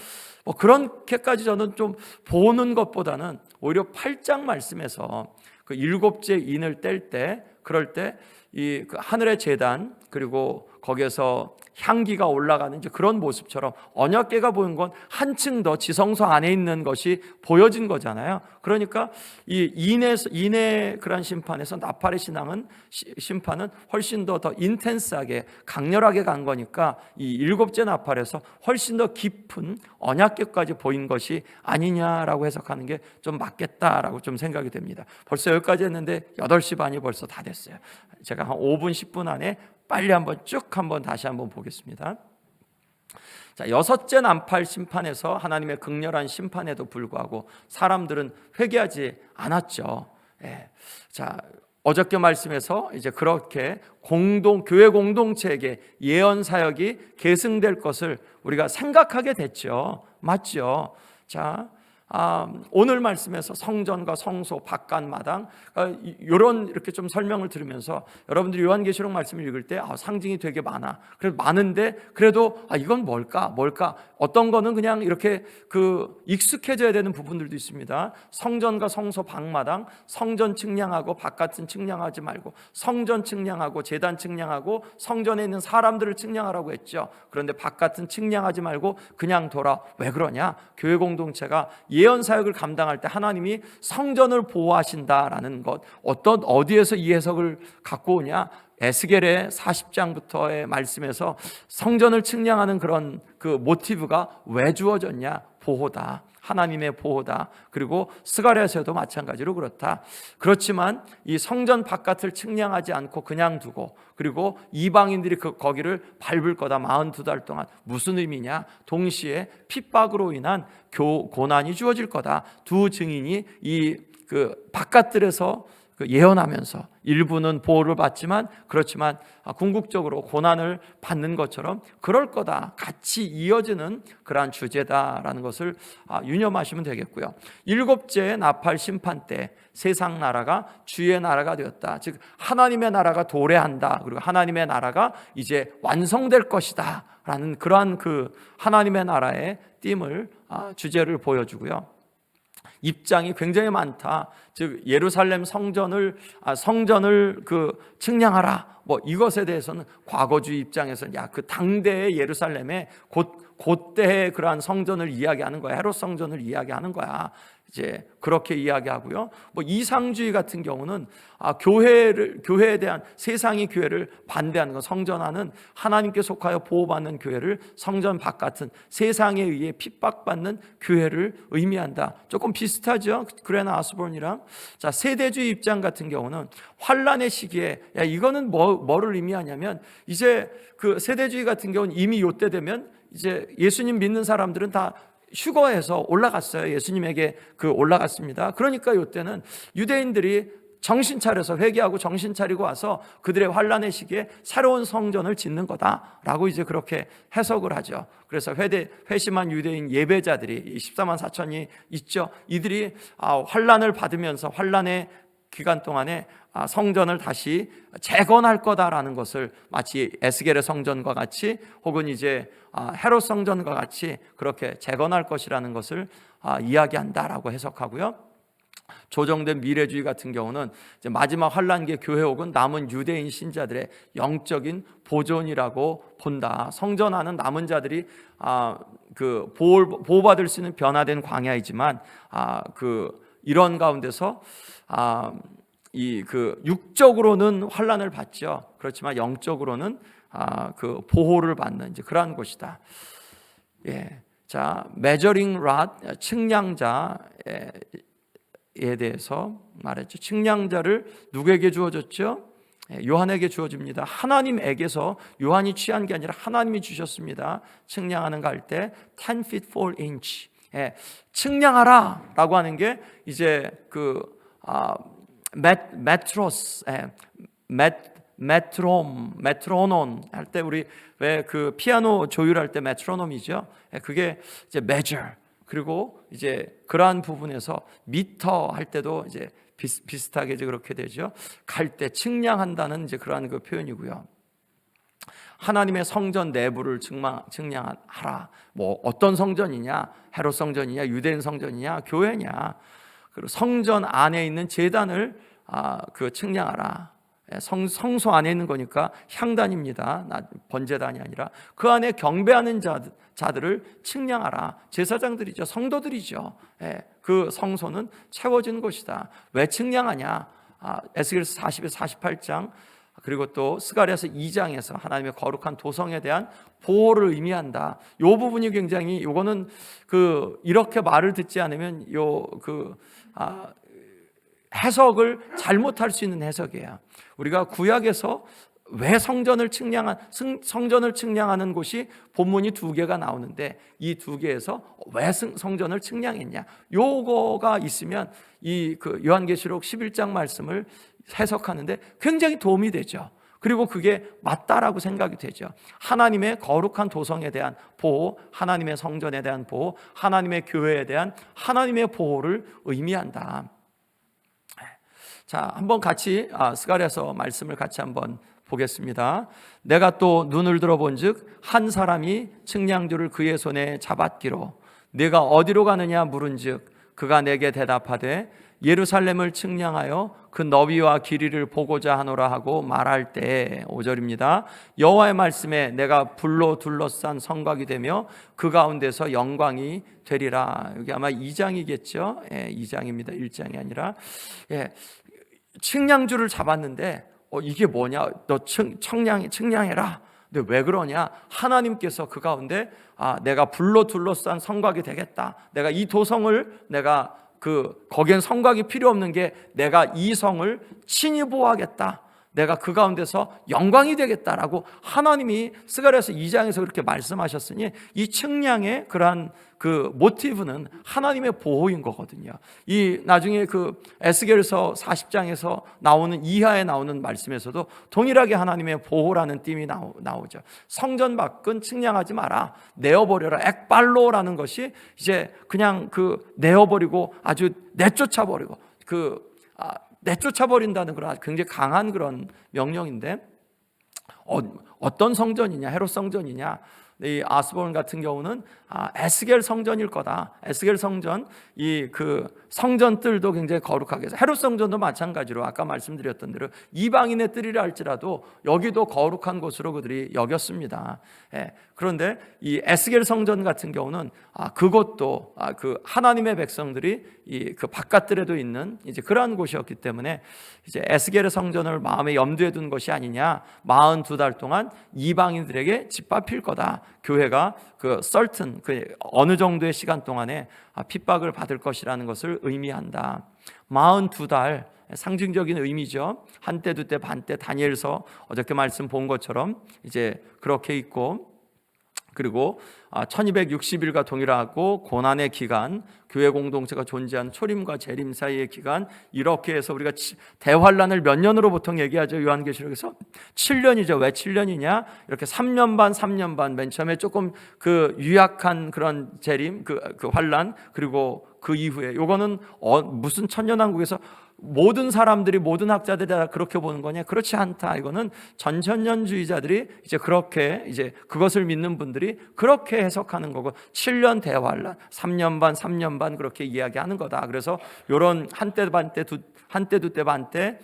그렇게까지 저는 좀 보는 것보다는 오히려 8장 말씀에서 그 일곱째 인을 뗄 때, 그럴 때 이 하늘의 제단, 그리고 거기에서 향기가 올라가는 이제 그런 모습처럼 언약궤가 보인 건 한층 더 지성소 안에 있는 것이 보여진 거잖아요. 그러니까 이 인의 그런 심판에서 나팔의 심판은 훨씬 더 인텐스하게 강렬하게 간 거니까 이 일곱째 나팔에서 훨씬 더 깊은 언약궤까지 보인 것이 아니냐라고 해석하는 게 좀 맞겠다라고 좀 생각이 됩니다. 벌써 여기까지 했는데 8시 반이 벌써 다 됐어요. 제가 한 5분 10분 안에 빨리 다시 한번 보겠습니다. 자, 여섯째 나팔 심판에서 하나님의 극렬한 심판에도 불구하고 사람들은 회개하지 않았죠. 예. 자, 어저께 말씀에서 이제 그렇게 교회 공동체에게 예언 사역이 계승될 것을 우리가 생각하게 됐죠. 맞죠? 자, 오늘 말씀에서 성전과 성소, 바깥 마당, 이렇게 좀 설명을 들으면서 여러분들이 요한계시록 말씀을 읽을 때 상징이 되게 많아. 그래도 많은데 그래도 이건 뭘까? 어떤 거는 그냥 이렇게 익숙해져야 되는 부분들도 있습니다. 성전과 성소 방마당, 성전 측량하고 바깥은 측량하지 말고 성전 측량하고 제단 측량하고 성전에 있는 사람들을 측량하라고 했죠. 그런데 바깥은 측량하지 말고 그냥 돌아. 왜 그러냐? 교회 공동체가 예언 사역을 감당할 때 하나님이 성전을 보호하신다라는 것, 어디에서 이 해석을 갖고 오냐? 에스겔의 40장부터의 말씀에서 성전을 측량하는 그런 모티브가 왜 주어졌냐? 보호다. 하나님의 보호다. 그리고 스가랴서도 마찬가지로 그렇다. 그렇지만 이 성전 바깥을 측량하지 않고 그냥 두고, 그리고 이방인들이 거기를 밟을 거다 42달 동안. 무슨 의미냐? 동시에 핍박으로 인한 고난이 주어질 거다. 두 증인이 이 바깥들에서 예언하면서 일부는 보호를 받지만, 그렇지만 궁극적으로 고난을 받는 것처럼 그럴 거다. 같이 이어지는 그러한 주제다라는 것을 유념하시면 되겠고요. 7째 나팔 심판 때 세상 나라가 주의 나라가 되었다. 즉 하나님의 나라가 도래한다. 그리고 하나님의 나라가 이제 완성될 것이다 라는 그러한 하나님의 나라의 띠을 주제를 보여주고요. 입장이 굉장히 많다. 즉 예루살렘 성전을 측량하라. 이것에 대해서는 과거주의 입장에서는 그 당대의 예루살렘의 그때의 그러한 성전을 이야기하는 거야. 헤롯 성전을 이야기하는 거야. 이제 그렇게 이야기하고요. 이상주의 같은 경우는 교회에 대한, 세상이 교회를 반대하는 것, 성전하는 하나님께 속하여 보호받는 교회를 성전 바깥은 세상에 의해 핍박받는 교회를 의미한다. 조금 비슷하죠. 그레나 아스본이랑. 자, 세대주의 입장 같은 경우는 환란의 시기에, 이거는 뭐를 의미하냐면, 이제 세대주의 같은 경우는 이미 요때 되면 이제 예수님 믿는 사람들은 다 휴거해서 올라갔어요. 예수님에게 올라갔습니다. 그러니까 이때는 유대인들이 정신 차려서 회개하고 정신 차리고 와서 그들의 환란의 시기에 새로운 성전을 짓는 거다라고 이제 그렇게 해석을 하죠. 그래서 회심한 유대인 예배자들이 14만 4천이 있죠. 이들이 환란을 받으면서 환란의 기간 동안에 성전을 다시 재건할 거다라는 것을 마치 에스겔의 성전과 같이, 혹은 이제 헤롯 성전과 같이 그렇게 재건할 것이라는 것을 이야기한다라고 해석하고요. 조정된 미래주의 같은 경우는 이제 마지막 환란기의 교회 혹은 남은 유대인 신자들의 영적인 보존이라고 본다. 성전하는 남은 자들이 보호받을 수 있는 변화된 광야이지만 이런 가운데서 육적으로는 환란을 받죠. 그렇지만 영적으로는 보호를 받는 이제 그러한 곳이다. 예. 자, 메저링 랏, 측량자에 대해서 말했죠. 측량자를 누구에게 주어졌죠? 요한에게 주어집니다. 하나님에게서, 요한이 취한 게 아니라 하나님이 주셨습니다. 측량하는 거 할 때 10 feet 4 inch. 측량하라 라고 하는 게 이제 메트로스, 메트로놈 할 때, 우리 왜 피아노 조율할 때 메트로놈이죠. 그게 이제 measure. 그리고 이제 그러한 부분에서 미터 할 때도 이제 비슷하게 이제 그렇게 되죠. 갈 때 측량한다는 이제 그러한 표현이고요. 하나님의 성전 내부를 측량하라. 어떤 성전이냐? 헤롯 성전이냐? 유대인 성전이냐? 교회냐? 그리고 성전 안에 있는 제단을 측량하라. 성소 안에 있는 거니까 향단입니다. 번제단이 아니라 그 안에 경배하는 자들을 측량하라. 제사장들이죠. 성도들이죠. 그 성소는 채워진 것이다. 왜 측량하냐? 에스겔서 40에서 48장, 그리고 또 스가랴서 2장에서 하나님의 거룩한 도성에 대한 보호를 의미한다. 이 부분이 굉장히, 요거는 이렇게 말을 듣지 않으면 해석을 잘못할 수 있는 해석이에요. 우리가 구약에서 왜 성전을 측량하는 곳이 본문이 2개가 나오는데, 이 2개에서 왜 성전을 측량했냐? 요거가 있으면 이 요한계시록 11장 말씀을 해석하는데 굉장히 도움이 되죠. 그리고 그게 맞다라고 생각이 되죠. 하나님의 거룩한 도성에 대한 보호, 하나님의 성전에 대한 보호, 하나님의 교회에 대한 하나님의 보호를 의미한다. 자, 한번 같이 스가랴서 말씀을 같이 한번 보겠습니다. 내가 또 눈을 들어본즉 한 사람이 측량줄을 그의 손에 잡았기로 네가 어디로 가느냐 물은즉 그가 내게 대답하되 예루살렘을 측량하여 그 너비와 길이를 보고자 하노라 하고 말할 때, 5절입니다. 여호와의 말씀에 내가 불로 둘러싼 성곽이 되며 그 가운데서 영광이 되리라. 여기 아마 2장이겠죠. 2장입니다. 1장이 아니라. 측량줄을 잡았는데 이게 뭐냐? 너 측량해라. 근데 왜 그러냐? 하나님께서 그 가운데 내가 불로 둘러싼 성곽이 되겠다. 내가 이 도성을 내가 거기엔 성곽이 필요 없는 게 내가 이 성을 친히 보호하겠다. 내가 그 가운데서 영광이 되겠다라고 하나님이 스가랴서 2장에서 그렇게 말씀하셨으니 이 측량의 그러한 그 모티브는 하나님의 보호인 거거든요. 이 나중에 그 에스겔서 40장에서 나오는 이하에 나오는 말씀에서도 동일하게 하나님의 보호라는 띠이 나오죠. 성전 밖은 측량하지 마라. 내어버려라. 엑발로라는 것이 이제 그냥 내어버리고 아주 내쫓아버리고 내쫓아버린다는 그런 굉장히 강한 그런 명령인데, 어떤 성전이냐? 헤롯 성전이냐? 이 아스본 같은 경우는 에스겔 성전일 거다. 에스겔 성전, 성전들도 굉장히 거룩하게 해서, 헤롯 성전도 마찬가지로 아까 말씀드렸던 대로 이방인의 뜰이라 할지라도 여기도 거룩한 곳으로 그들이 여겼습니다. 그런데 이 에스겔 성전 같은 경우는 그것도 하나님의 백성들이 그 바깥들에도 있는 이제 그러한 곳이었기 때문에 이제 에스겔의 성전을 마음에 염두에 둔 것이 아니냐. 42달 동안 이방인들에게 짓밟힐 거다. 교회가 어느 정도의 시간 동안에 핍박을 받을 것이라는 것을 의미한다. 42달 상징적인 의미죠. 한때 두때 반때 다니엘서 어저께 말씀 본 것처럼 이제 그렇게 있고, 그리고 1260일과 동일하고 고난의 기간, 교회 공동체가 존재한 초림과 재림 사이의 기간, 이렇게 해서 우리가 대환란을 몇 년으로 보통 얘기하죠. 요한계시록에서 7년이죠. 왜 7년이냐? 이렇게 3년 반, 3년 반, 맨 처음에 조금 유약한 그런 재림, 환란, 그리고 그 이후에 요거는 무슨 천년왕국에서 모든 사람들이, 모든 학자들이 다 그렇게 보는 거냐? 그렇지 않다. 이거는 전천년주의자들이 이제 그렇게, 이제 그것을 믿는 분들이 그렇게 해석하는 거고, 7년 대환란, 3년 반, 3년 반 그렇게 이야기하는 거다. 그래서 요런 한때 반때, 한때 두때 반때,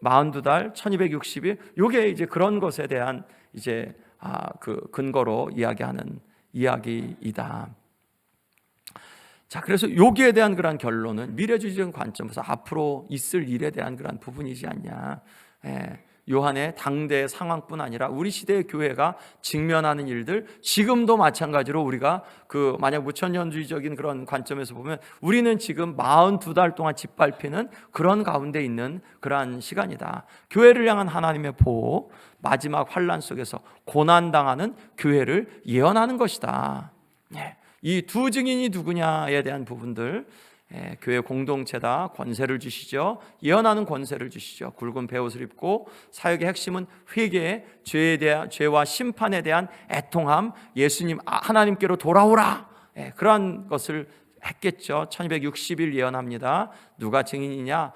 42달, 1260일, 요게 이제 그런 것에 대한 이제 근거로 이야기하는 이야기이다. 자, 그래서 여기에 대한 그런 결론은 미래주의적인 관점에서 앞으로 있을 일에 대한 그런 부분이지 않냐. 요한의 당대의 상황뿐 아니라 우리 시대의 교회가 직면하는 일들, 지금도 마찬가지로 우리가 만약 무천년주의적인 그런 관점에서 보면 우리는 지금 42달 동안 짓밟히는 그런 가운데 있는 그러한 시간이다. 교회를 향한 하나님의 보호, 마지막 환란 속에서 고난당하는 교회를 예언하는 것이다. 이 두 증인이 누구냐에 대한 부분들, 교회 공동체다 권세를 주시죠. 예언하는 권세를 주시죠. 굵은 베옷을 입고, 사역의 핵심은 회개, 죄와 심판에 대한 애통함, 예수님 하나님께로 돌아오라, 그러한 것을 했겠죠. 1260일 예언합니다. 누가 증인이냐?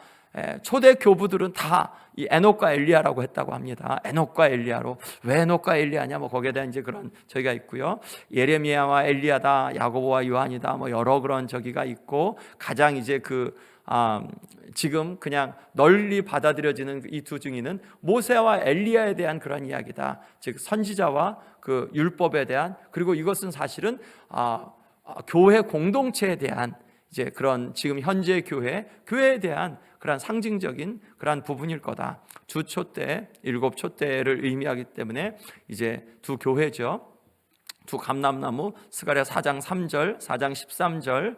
초대 교부들은 다 이 에녹과 엘리야라고 했다고 합니다. 에녹과 엘리야로. 왜 에녹과 엘리야냐? 거기에 대한 이제 그런 저기가 있고요. 예레미야와 엘리야다, 야고보와 요한이다, 여러 그런 저기가 있고, 가장 이제 지금 그냥 널리 받아들여지는 이 두 증인은 모세와 엘리야에 대한 그런 이야기다. 즉 선지자와 그 율법에 대한, 그리고 이것은 사실은 교회 공동체에 대한 이제 그런 지금 현재 교회에 대한 그런 상징적인 그런 부분일 거다. 두 촛대, 7촛대를 의미하기 때문에 이제 두 교회죠. 두 감람나무, 스가랴 4장 3절, 4장 13절,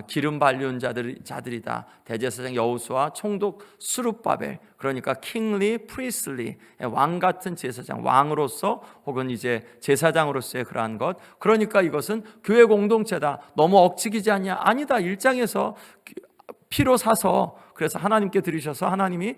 기름 발리운 자들이다. 대제사장 여호수아, 총독 스룹바벨, 그러니까 킹리, 프리슬리, 왕 같은 제사장, 왕으로서 혹은 이제 제사장으로서의 그러한 것. 그러니까 이것은 교회 공동체다. 너무 억지기지 않냐? 아니다. 1장에서 피로 사서, 그래서 하나님께 드리셔서 하나님이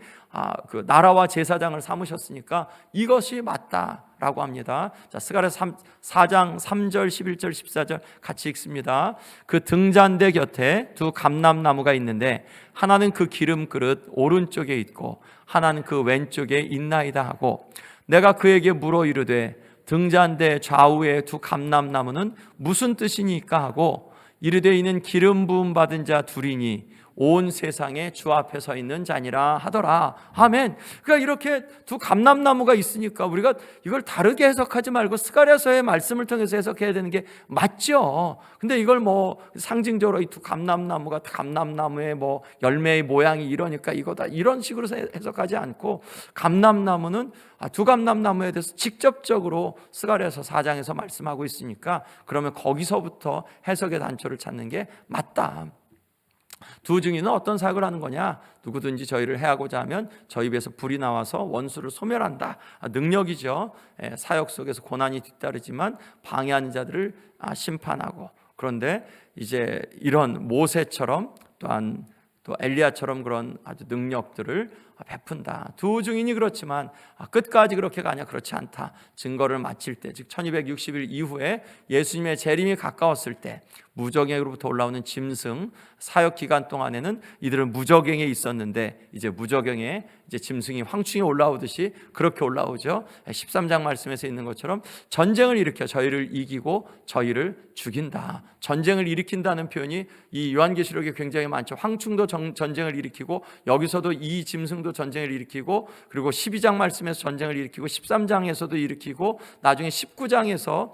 그 나라와 제사장을 삼으셨으니까 이것이 맞다라고 합니다. 자, 스가랴 4장 3절, 11절, 14절 같이 읽습니다. 그 등잔대 곁에 두 감람나무가 있는데 하나는 그 기름 그릇 오른쪽에 있고 하나는 그 왼쪽에 있나이다 하고, 내가 그에게 물어 이르되 등잔대 좌우에 두 감람나무는 무슨 뜻이니까 하고, 이르되 이는 기름 부음 받은 자 둘이니 온 세상에 주 앞에 서 있는 자니라 하더라. 아멘. 그러니까 이렇게 두 감람나무가 있으니까 우리가 이걸 다르게 해석하지 말고 스가랴서의 말씀을 통해서 해석해야 되는 게 맞죠. 근데 이걸 뭐 상징적으로 이 두 감람나무가 감람나무의 뭐 열매의 모양이 이러니까 이거다 이런 식으로 해석하지 않고, 감람나무는 두 감람나무에 대해서 직접적으로 스가랴서 4장에서 말씀하고 있으니까 그러면 거기서부터 해석의 단초를 찾는 게 맞다. 두 증인은 어떤 사역을 하는 거냐? 누구든지 저희를 해하고자 하면 저희 입에서 불이 나와서 원수를 소멸한다. 능력이죠. 사역 속에서 고난이 뒤따르지만 방해하는 자들을 심판하고, 그런데 이제 이런 모세처럼 또한 또 엘리야처럼 그런 아주 능력들을 베푼다. 두 증인이 그렇지만 끝까지 그렇게 가냐? 그렇지 않다. 증거를 마칠 때, 즉 1260일 이후에 예수님의 재림이 가까웠을 때 무적행으로부터 올라오는 짐승, 사역 기간 동안에는 이들은 무적행에 있었는데 이제 무적행에 이제 짐승이 황충이 올라오듯이 그렇게 올라오죠. 13장 말씀에서 있는 것처럼 전쟁을 일으켜 저희를 이기고 저희를 죽인다. 전쟁을 일으킨다는 표현이 이 요한계시록에 굉장히 많죠. 황충도 전쟁을 일으키고, 여기서도 이 짐승도 전쟁을 일으키고, 그리고 12장 말씀에서 전쟁을 일으키고, 13장에서도 일으키고, 나중에 19장에서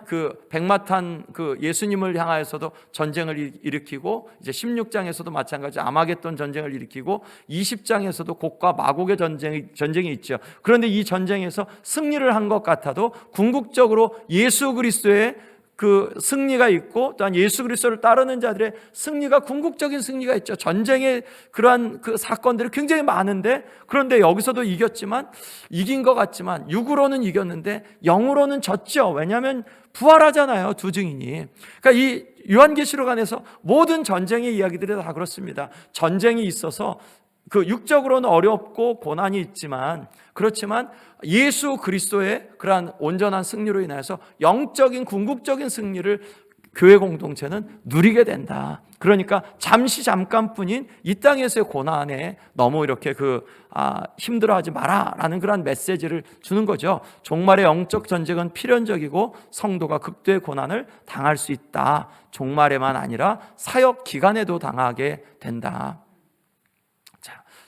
그 백마탄 그 예수님을 향하여서도 전쟁을 일으키고, 이제 16장에서도 마찬가지 아마겟돈 전쟁을 일으키고, 20장에서도 곡과 마곡의 전쟁이 있죠. 그런데 이 전쟁에서 승리를 한 것 같아도 궁극적으로 예수 그리스도의 그 승리가 있고, 또한 예수 그리스도를 따르는 자들의 승리가, 궁극적인 승리가 있죠. 전쟁의 그러한 그 사건들이 굉장히 많은데, 그런데 여기서도 이겼지만, 이긴 것 같지만 육으로는 이겼는데 영으로는 졌죠. 왜냐하면 부활하잖아요, 두 증인이. 그러니까 이 요한계시록 안에서 모든 전쟁의 이야기들이 다 그렇습니다. 전쟁이 있어서 그 육적으로는 어렵고 고난이 있지만, 그렇지만 예수 그리스도의 그러한 온전한 승리로 인해서 영적인 궁극적인 승리를 교회 공동체는 누리게 된다. 그러니까 잠깐뿐인 이 땅에서의 고난에 너무 이렇게 힘들어하지 마라라는 그런 메시지를 주는 거죠. 종말의 영적 전쟁은 필연적이고 성도가 극도의 고난을 당할 수 있다. 종말에만 아니라 사역 기간에도 당하게 된다.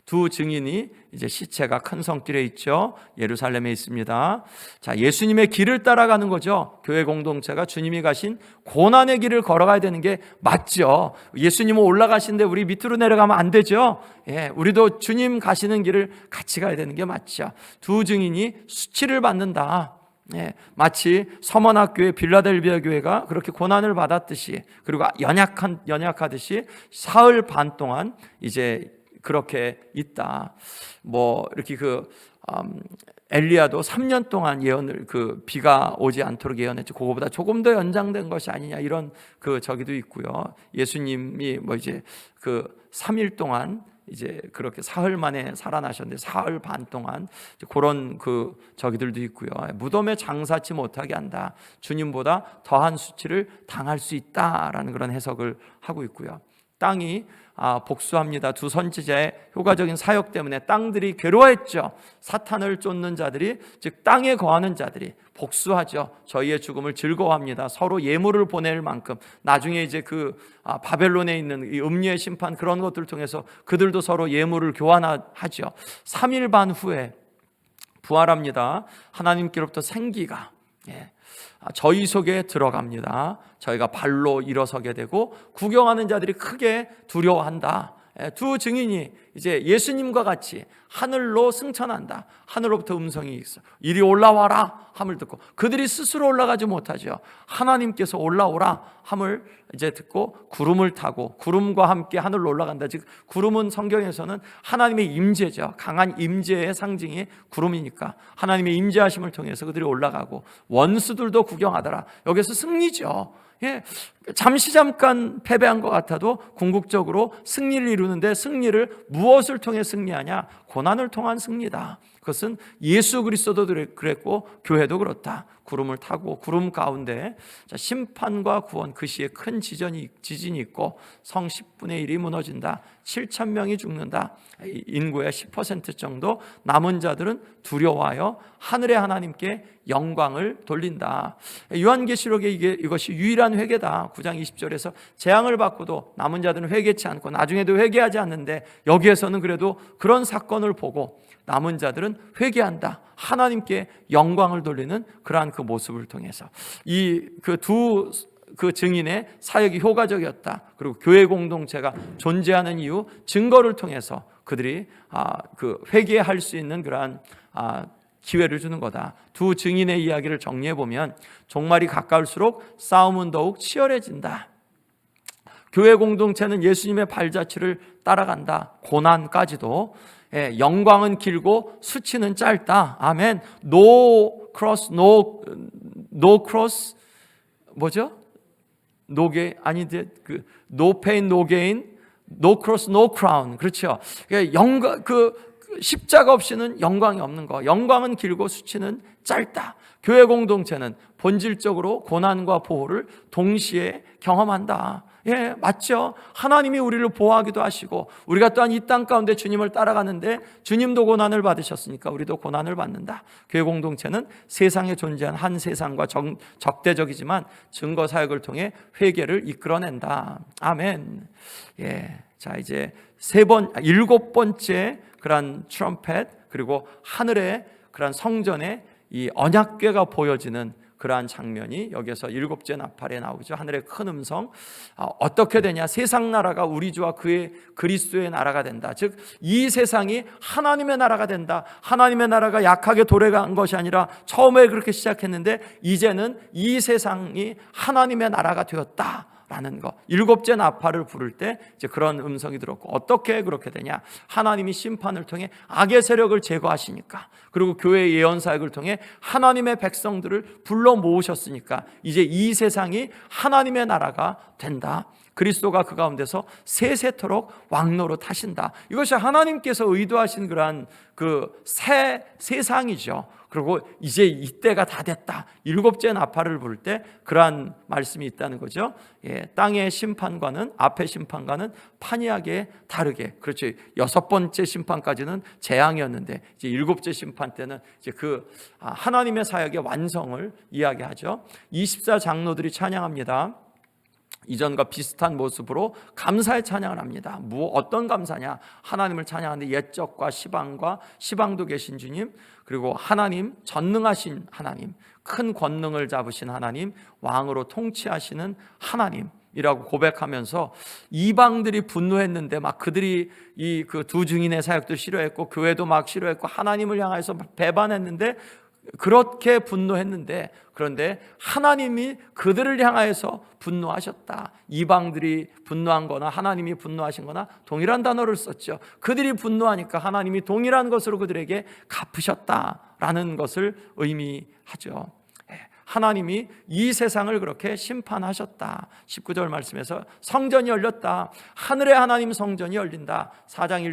두 증인이 이제 시체가 큰 성길에 있죠. 예루살렘에 있습니다. 자, 예수님의 길을 따라가는 거죠. 교회 공동체가 주님이 가신 고난의 길을 걸어가야 되는 게 맞죠. 예수님은 올라가시는데 우리 밑으로 내려가면 안 되죠. 우리도 주님 가시는 길을 같이 가야 되는 게 맞죠. 두 증인이 수치를 받는다. 마치 서머나교회, 빌라델비아 교회가 그렇게 고난을 받았듯이, 그리고 연약하듯이 사흘 반 동안 이제 그렇게 있다. 뭐 이렇게 엘리야도 3년 동안 예언을 비가 오지 않도록 예언했죠. 그거보다 조금 더 연장된 것이 아니냐, 이런 저기도 있고요. 예수님이 뭐 이제 3일 동안 이제 그렇게 사흘 만에 살아나셨는데 사흘 반 동안 그런 저기들도 있고요. 무덤에 장사치 못하게 한다. 주님보다 더한 수치를 당할 수 있다라는 그런 해석을 하고 있고요. 땅이 복수합니다. 두 선지자의 효과적인 사역 때문에 땅들이 괴로워했죠. 사탄을 쫓는 자들이, 즉 땅에 거하는 자들이 복수하죠. 저희의 죽음을 즐거워합니다. 서로 예물을 보낼 만큼. 나중에 이제 바벨론에 있는 이 음녀의 심판, 그런 것들을 통해서 그들도 서로 예물을 교환하죠. 3일 반 후에 부활합니다. 하나님께로부터 생기가 저희 속에 들어갑니다. 저희가 발로 일어서게 되고 구경하는 자들이 크게 두려워한다. 두 증인이 이제 예수님과 같이 하늘로 승천한다. 하늘로부터 음성이 있어. 이리 올라와라 함을 듣고, 그들이 스스로 올라가지 못하죠. 하나님께서 올라오라 함을 이제 듣고 구름을 타고 구름과 함께 하늘로 올라간다. 즉 구름은 성경에서는 하나님의 임재죠. 강한 임재의 상징이 구름이니까 하나님의 임재하심을 통해서 그들이 올라가고, 원수들도 구경하더라. 여기서 승리죠. 잠깐 패배한 것 같아도 궁극적으로 승리를 이루는데, 승리를 무엇을 통해 승리하냐? 고난을 통한 승리다. 그것은 예수 그리스도도 그랬고 교회도 그렇다. 구름을 타고 구름 가운데 심판과 구원, 그 시에 큰 지진이 있고 성 10분의 1이 무너진다. 7천 명이 죽는다. 인구의 10% 정도 남은 자들은 두려워하여 하늘의 하나님께 영광을 돌린다. 요한계시록에 이것이 유일한 회개다. 9장 20절에서 재앙을 받고도 남은 자들은 회개치 않고 나중에도 회개하지 않는데, 여기에서는 그래도 그런 사건을 보고 남은 자들은 회개한다. 하나님께 영광을 돌리는 그러한 그 모습을 통해서 이 그 증인의 사역이 효과적이었다. 그리고 교회 공동체가 존재하는 이유, 증거를 통해서 그들이 그 회개할 수 있는 그러한 기회를 주는 거다. 두 증인의 이야기를 정리해 보면 종말이 가까울수록 싸움은 더욱 치열해진다. 교회 공동체는 예수님의 발자취를 따라간다. 고난까지도. 영광은 길고 수치는 짧다. 아멘. No cross, no cross 뭐죠? No gain 아닌데 no pain, no gain, no cross, no crown. 그렇죠. 영광 십자가 없이는 영광이 없는 거. 영광은 길고 수치는 짧다. 교회 공동체는 본질적으로 고난과 보호를 동시에 경험한다. 예, 맞죠. 하나님이 우리를 보호하기도 하시고 우리가 또한 이 땅 가운데 주님을 따라가는데 주님도 고난을 받으셨으니까 우리도 고난을 받는다. 교회 공동체는 세상에 존재한 한 세상과 적대적이지만 증거 사역을 통해 회개를 이끌어낸다. 아멘. 예, 자 이제 7번째 그런 트럼펫, 그리고 하늘의 그런 성전의 이 언약궤가 보여지는 그러한 장면이 여기서 7째 나팔에 나오죠. 하늘의 큰 음성. 어떻게 되냐? 세상 나라가 우리 주와 그의 그리스도의 나라가 된다. 즉 이 세상이 하나님의 나라가 된다. 하나님의 나라가 약하게 도래한 것이 아니라 처음에 그렇게 시작했는데 이제는 이 세상이 하나님의 나라가 되었다 라는 것. 7째 나팔을 부를 때 이제 그런 음성이 들었고, 어떻게 그렇게 되냐? 하나님이 심판을 통해 악의 세력을 제거하시니까, 그리고 교회의 예언 사역을 통해 하나님의 백성들을 불러 모으셨으니까 이제 이 세상이 하나님의 나라가 된다. 그리스도가 그 가운데서 세세토록 왕노릇 하신다. 이것이 하나님께서 의도하신 그러한 그 새 세상이죠. 그리고 이제 이때가 다 됐다. 7째 나팔을 부를 때 그러한 말씀이 있다는 거죠. 예, 땅의 심판과는, 앞의 심판과는 판이하게 다르게. 그렇죠. 6번째 심판까지는 재앙이었는데 이제 7째 심판 때는 이제 그 하나님의 사역의 완성을 이야기하죠. 24장로들이 찬양합니다. 이전과 비슷한 모습으로 감사의 찬양을 합니다. 어떤 감사냐? 하나님을 찬양하는데 옛적과 시방도 계신 주님, 그리고 하나님, 전능하신 하나님, 큰 권능을 잡으신 하나님, 왕으로 통치하시는 하나님이라고 고백하면서 이방들이 분노했는데 막 그들이 이 그 두 증인의 사역도 싫어했고 교회도 막 싫어했고 하나님을 향해서 배반했는데, 그렇게 분노했는데, 그런데 하나님이 그들을 향하여서 분노하셨다. 이방들이 분노한 거나 하나님이 하신 거나 동일한 단어를 썼죠. 그들이 분노하니까 하나님이 동일한 것으로 그들에게 갚으셨다라는 것을 의미하죠. 하나님이 이 세상을 그렇게 심판하셨다. 19절 말씀에서 성전이 열렸다. 하늘의 하나님 성전이 열린다. 4장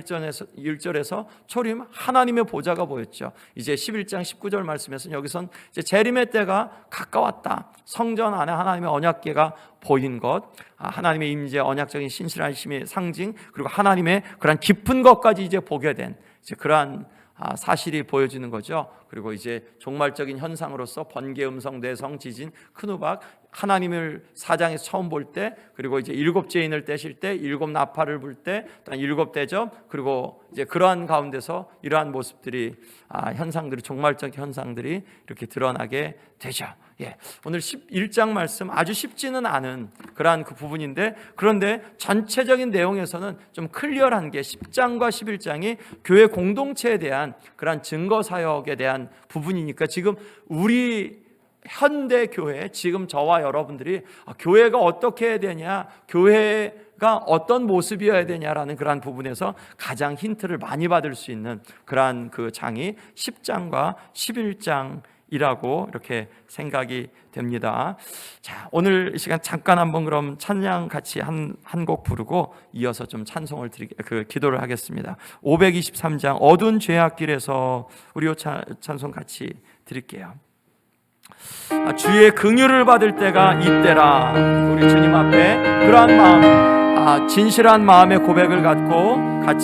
1절에서 초림 하나님의 보좌가 보였죠. 이제 11장 19절 말씀에서는 여기선 이제 재림의 때가 가까웠다. 성전 안에 하나님의 언약궤가 보인 것, 하나님의 임재, 언약적인 신실하심의 상징, 그리고 하나님의 그런 깊은 것까지 이제 보게 된 이제 그러한 사실이 보여지는 거죠. 그리고 이제 종말적인 현상으로서 번개, 음성, 대성, 지진, 큰 우박, 하나님을 4장에서 처음 볼 때, 그리고 이제 7째 인을 떼실 때, 7 나팔을 불 때, 또 7 대접, 그리고 이제 그러한 가운데서 이러한 모습들이 현상들이, 종말적 현상들이 이렇게 드러나게 되죠. 예, 오늘 11장 말씀 아주 쉽지는 않은 그러한 그 부분인데, 그런데 전체적인 내용에서는 좀 클리어한 게 10장과 11장이 교회 공동체에 대한 그러한 증거 사역에 대한 부분이니까, 지금 우리 현대 교회, 지금 저와 여러분들이 교회가 어떻게 해야 되냐, 교회가 어떤 모습이어야 되냐라는 그러한 부분에서 가장 힌트를 많이 받을 수 있는 그러한 그 장이 10장과 11장 이라고 이렇게 생각이 됩니다. 자, 오늘 이 시간 잠깐 한번 그럼 찬양 같이 한 곡 부르고 이어서 좀 찬송을 기도를 하겠습니다. 523장 어두운 죄악길에서 우리 찬송 같이 드릴게요. 주의 긍휼을 받을 때가 이때라. 우리 주님 앞에 그러한 마음, 진실한 마음의 고백을 갖고 같이